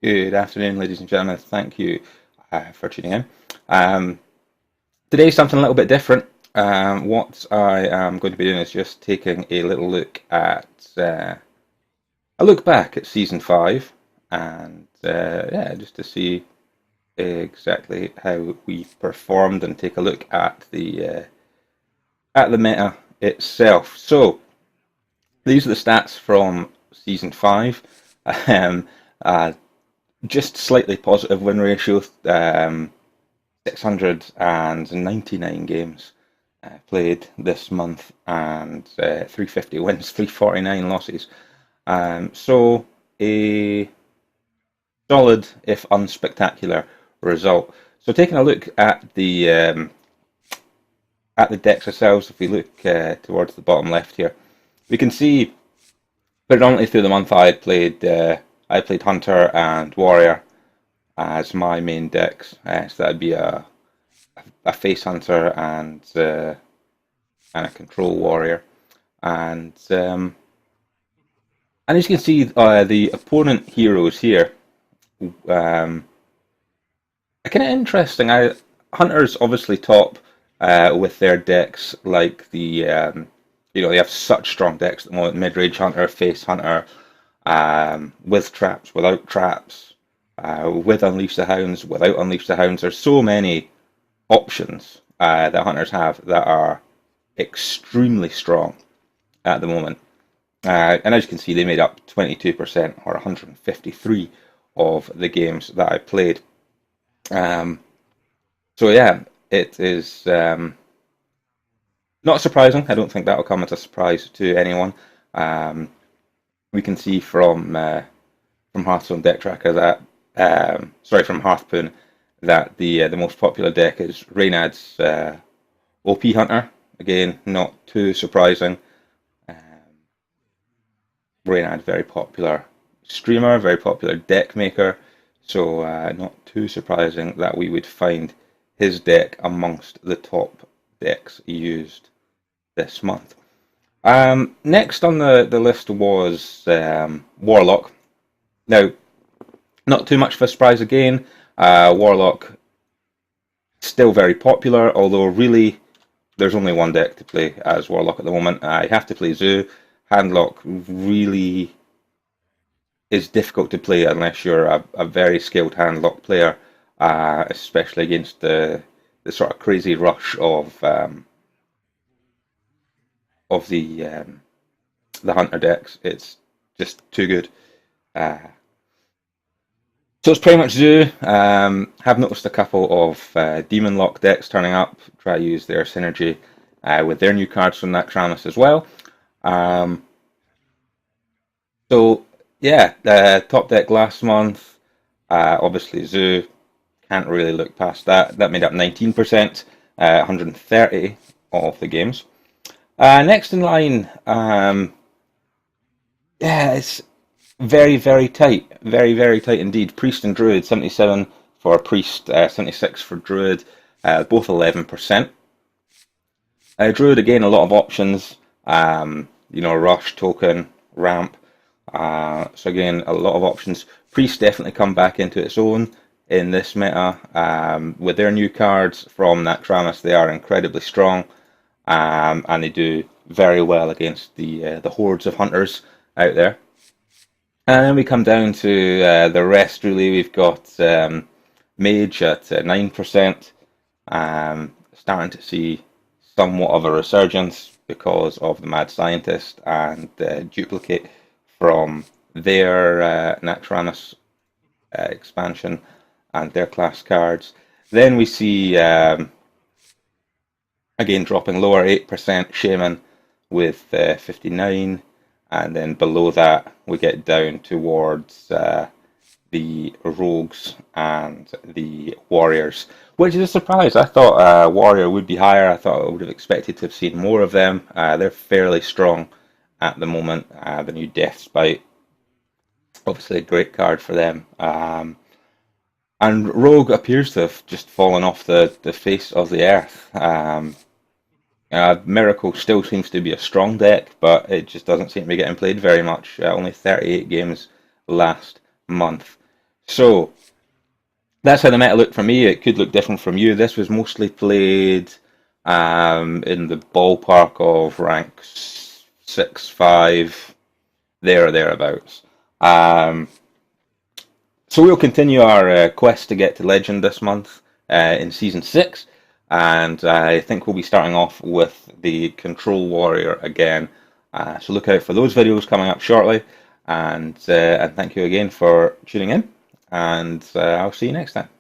Good afternoon, ladies and gentlemen. Thank you for tuning in. Um, Today's something a little bit different. What I am going to be doing is just taking a little look at a look back at season five, and yeah, just to see exactly how we performed and take a look at the meta itself. So these are the stats from season five. Um, uh, just slightly positive win ratio. 699 games played this month and 350 wins, 349 losses. So a solid, if unspectacular, result. So taking a look at the decks ourselves, if we look towards the bottom left here, we can see predominantly through the month I played Hunter and Warrior as my main decks. So that'd be a face hunter and a control warrior, and and as you can see, the opponent heroes here are kind of interesting. Hunters obviously top with their decks like they have such strong decks at the moment: mid-range hunter, face hunter, with traps, without traps, with unleash the hounds, without unleash the hounds. There's so many options that hunters have that are extremely strong at the moment. And as you can see, they made up 22% or 153 of the games that I played. Um, so yeah, it is not surprising. I don't think that'll come as a surprise to anyone. Um, we can see from Hearthstone deck tracker that from Hearthpoon that the most popular deck is Reynad's OP Hunter. Again, not too surprising. Um, Reynad, very popular streamer, very popular deck maker, so not too surprising that we would find his deck amongst the top decks used this month. Next on the list was Warlock. Now, not too much of a surprise again. Warlock still very popular, although really there's only one deck to play as Warlock at the moment. You have to play Zoo. Handlock really is difficult to play unless you're a very skilled handlock player, especially against the sort of crazy rush of the hunter decks. It's just too good. Uh, so it's pretty much Zoo. Have noticed a couple of Demon Lock decks turning up. Try to use their synergy with their new cards from that Kramis as well. Um, so yeah, top deck last month. Obviously Zoo. Can't really look past that. That made up 19%, 130 of the games. Next in line, yeah, it's very, very tight. Very, very tight indeed. Priest and Druid, 77 for Priest, 76 for Druid, both 11%. Druid, again, a lot of options. Rush, token, ramp. So again, a lot of options. Priest definitely come back into its own in this meta. With their new cards from that Kramis, they are incredibly strong, and they do very well against the hordes of hunters out there. And then we come down to the rest. Really, we've got Mage at 9%, starting to see somewhat of a resurgence because of the Mad Scientist and Duplicate from their Natranis expansion and their class cards. Then we see, again, dropping lower, 8% Shaman with 59, and then below that we get down towards the Rogues and the Warriors, which is a surprise. I thought Warrior would be higher. I thought I would have expected to have seen more of them. They're fairly strong at the moment. The new Death Spite, obviously a great card for them. And Rogue appears to have just fallen off the face of the earth. Miracle still seems to be a strong deck, but it just doesn't seem to be getting played very much. Only 38 games last month. So that's how the meta looked for me. It could look different from you. This was mostly played in the ballpark of ranks 6, 5, there or thereabouts. Um, so we'll continue our quest to get to Legend this month in Season 6. And I think we'll be starting off with the Control Warrior again. So look out for those videos coming up shortly. And thank you again for tuning in. And I'll see you next time.